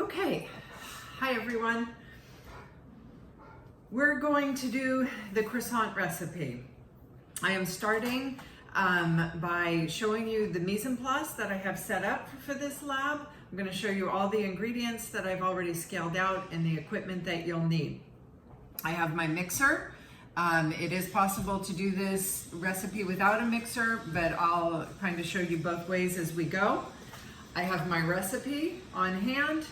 Okay, hi everyone. We're going to do the croissant recipe. I am starting by showing you the mise en place that I have set up for this lab. I'm going to show you all the ingredients that I've already scaled out and the equipment that you'll need. I have my mixer. It is possible to do this recipe without a mixer, but I'll kind of show you both ways as we go. I have my recipe on hand,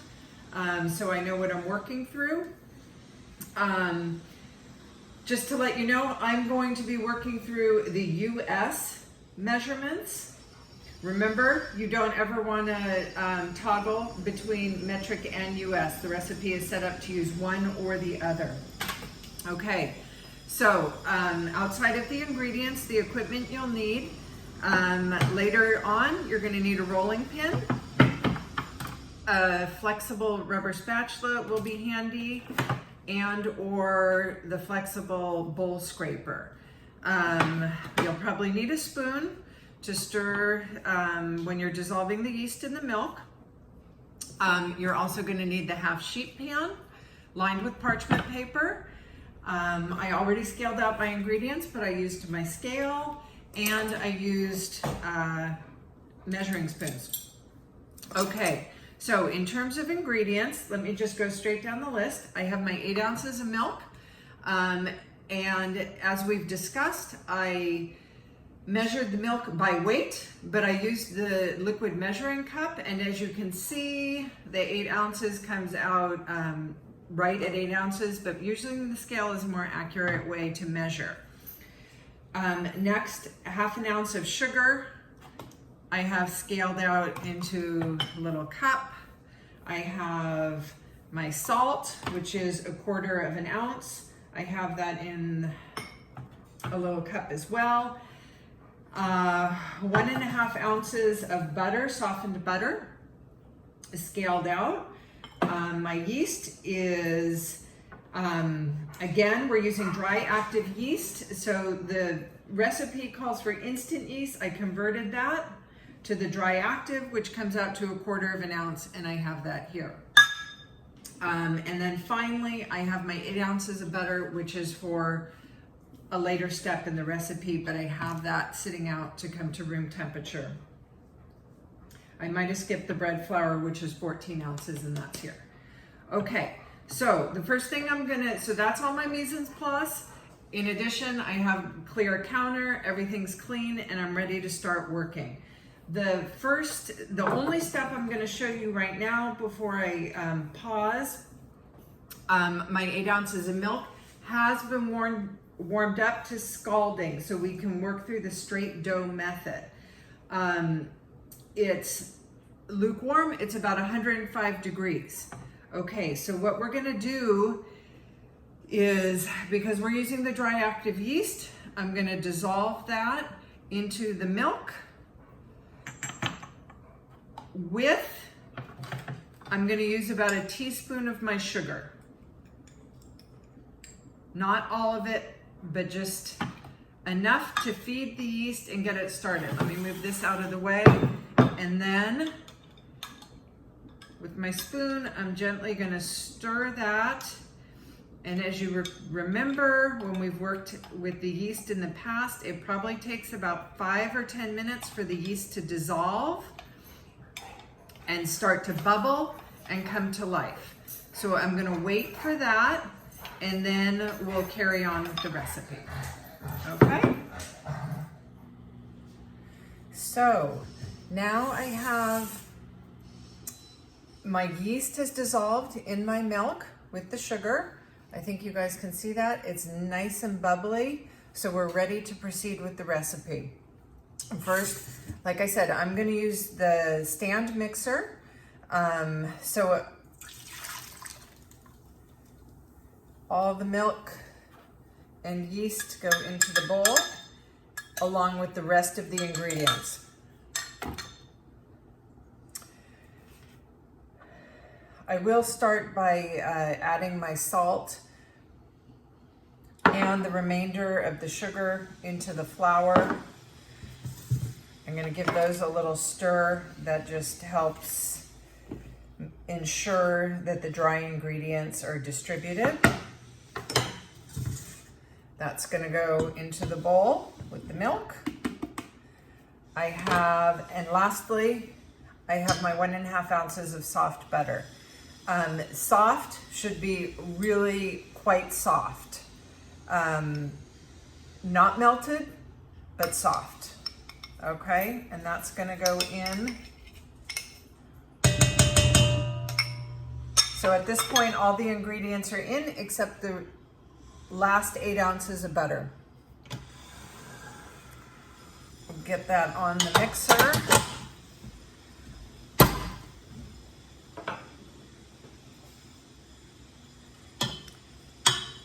so I know what I'm working through. Just to let you know, I'm going to be working through the US measurements. Remember, you don't ever want to toggle between metric and US. The recipe is set up to use one or the other. Okay, so outside of the ingredients, the equipment you'll need, later on, you're going to need a rolling pin. A flexible rubber spatula will be handy, and or the flexible bowl scraper. You'll probably need a spoon to stir when you're dissolving the yeast in the milk. You're also going to need the half sheet pan lined with parchment paper. I already scaled out my ingredients, but I used my scale and I used measuring spoons. Okay, so in terms of ingredients, let me just go straight down the list. I have my 8 ounces of milk, and as we've discussed, I measured the milk by weight, but I used the liquid measuring cup, and as you can see, the 8 ounces comes out right at 8 ounces, but using the scale is a more accurate way to measure. Next, ½ an ounce of sugar. I have scaled out into a little cup. I have my salt, which is ¼ an ounce. I have that in a little cup as well. 1½ ounces of butter, softened butter, is scaled out. My yeast is, again, we're using dry active yeast. So the recipe calls for instant yeast. I converted that to the dry active, which comes out to ¼ ounce, and I have that here. And then finally, I have my 8 ounces of butter, which is for a later step in the recipe, but I have that sitting out to come to room temperature. I might have skipped the bread flour, which is 14 ounces, and that's here. Okay, so the first thing so that's all my mise en place. In addition, I have clear counter, everything's clean, and I'm ready to start working. The only step I'm going to show you right now before I pause, my 8 ounces of milk has been warmed up to scalding, so we can work through the straight dough method. It's lukewarm, it's about 105 degrees. Okay, so what we're going to do is, because we're using the dry active yeast, I'm going to dissolve that into the milk I'm going to use about a teaspoon of my sugar. Not all of it, but just enough to feed the yeast and get it started. Let me move this out of the way, and then with my spoon, I'm gently going to stir that. And as you remember, when we've worked with the yeast in the past, it probably takes about 5 or 10 minutes for the yeast to dissolve and start to bubble and come to life. So I'm going to wait for that, and then we'll carry on with the recipe. Okay? So now I have my yeast has dissolved in my milk with the sugar. I think you guys can see that. It's nice and bubbly, so we're ready to proceed with the recipe. First, like I said, I'm going to use the stand mixer. So all the milk and yeast go into the bowl along with the rest of the ingredients. I will start by adding my salt and the remainder of the sugar into the flour. I'm going to give those a little stir. That just helps ensure that the dry ingredients are distributed. That's gonna go into the bowl with the milk. And lastly, I have my 1.5 ounces of soft butter. Soft should be really quite soft. Not melted, but soft. Okay, and that's gonna go in. So at this point, all the ingredients are in except the last 8 ounces of butter. We'll get that on the mixer.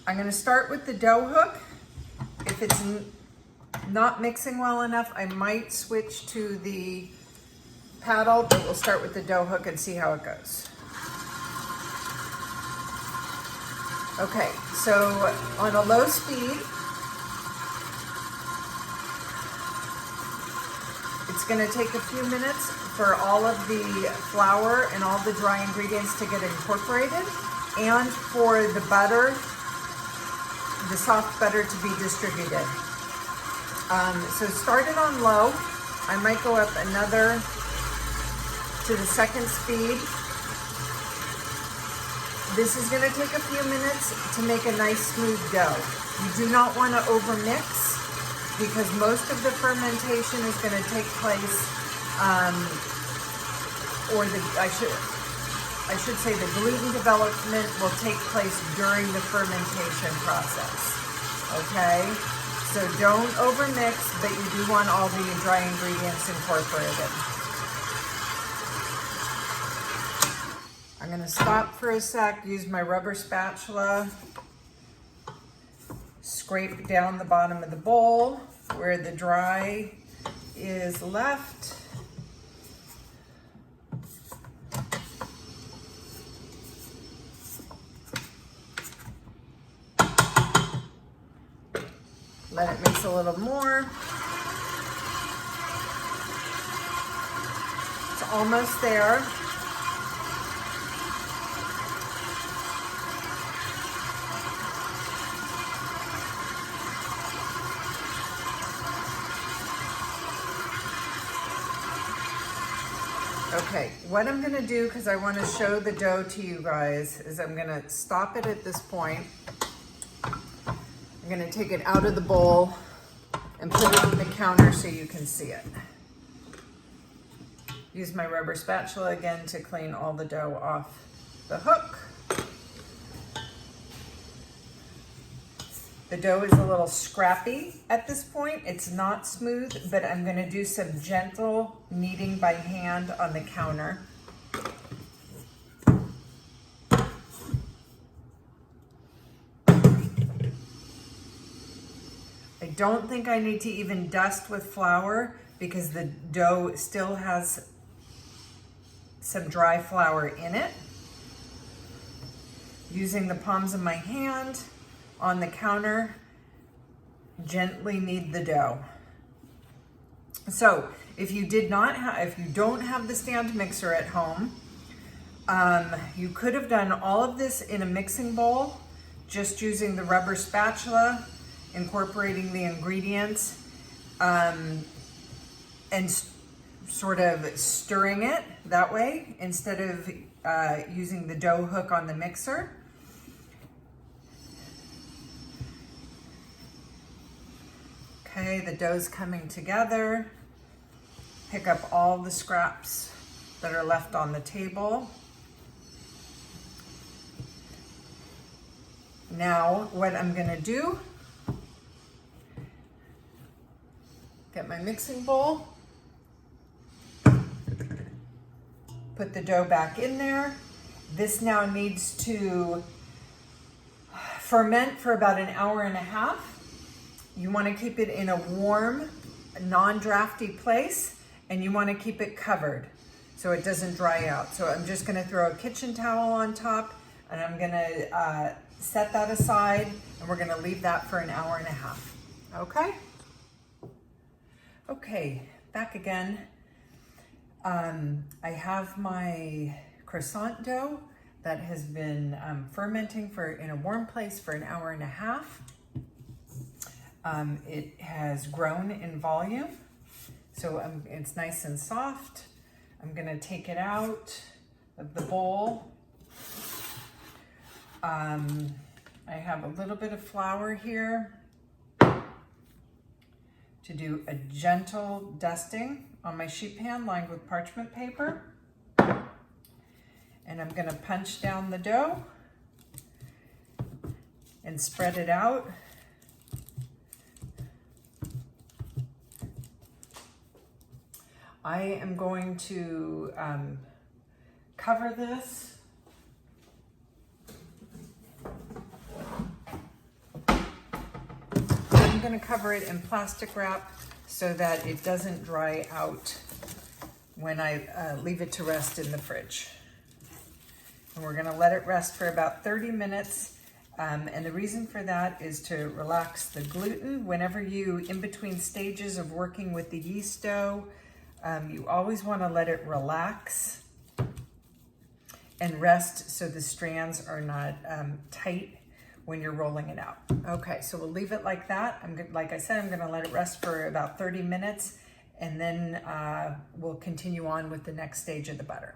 I'm going to start with the dough hook. If it's not mixing well enough, I might switch to the paddle, but we'll start with the dough hook and see how it goes. Okay, so on a low speed, it's going to take a few minutes for all of the flour and all the dry ingredients to get incorporated, and for the butter, the soft butter, to be distributed. So start it on low. I might go up another to the second speed. This is going to take a few minutes to make a nice smooth dough. You do not want to overmix because most of the fermentation is going to take place, I should say the gluten development will take place during the fermentation process. Okay, so don't overmix, but you do want all the dry ingredients incorporated. I'm going to stop for a sec, use my rubber spatula, scrape down the bottom of the bowl where the dry is left. Let it mix a little more. It's almost there. Okay, what I'm gonna do, because I wanna show the dough to you guys, is I'm gonna stop it at this point. I'm gonna take it out of the bowl and put it on the counter so you can see it. Use my rubber spatula again to clean all the dough off the hook. The dough is a little scrappy at this point. It's not smooth, but I'm gonna do some gentle kneading by hand on the counter. I don't think I need to even dust with flour because the dough still has some dry flour in it. Using the palms of my hand on the counter, gently knead the dough. So if you don't have the stand mixer at home, you could have done all of this in a mixing bowl, just using the rubber spatula, incorporating the ingredients, and sort of stirring it that way instead of using the dough hook on the mixer. Okay, the dough's coming together. Pick up all the scraps that are left on the table. Now, what I'm gonna do, get my mixing bowl, put the dough back in there. This now needs to ferment for about an hour and a half. You want to keep it in a warm, non-drafty place, and you want to keep it covered so it doesn't dry out. So I'm just going to throw a kitchen towel on top, and I'm going to set that aside, and we're going to leave that for an hour and a half. Okay? Okay, back again. I have my croissant dough that has been fermenting in a warm place for an hour and a half. It has grown in volume, so it's nice and soft. I'm gonna take it out of the bowl. I have a little bit of flour here to do a gentle dusting on my sheet pan lined with parchment paper. And I'm gonna punch down the dough and spread it out. I am going to cover this. I'm going to cover it in plastic wrap so that it doesn't dry out when I leave it to rest in the fridge. And we're going to let it rest for about 30 minutes. And the reason for that is to relax the gluten. Whenever you, in between stages of working with the yeast dough, you always want to let it relax and rest so the strands are not tight when you're rolling it out. Okay, so we'll leave it like that. Like I said, I'm gonna let it rest for about 30 minutes and then we'll continue on with the next stage of the butter.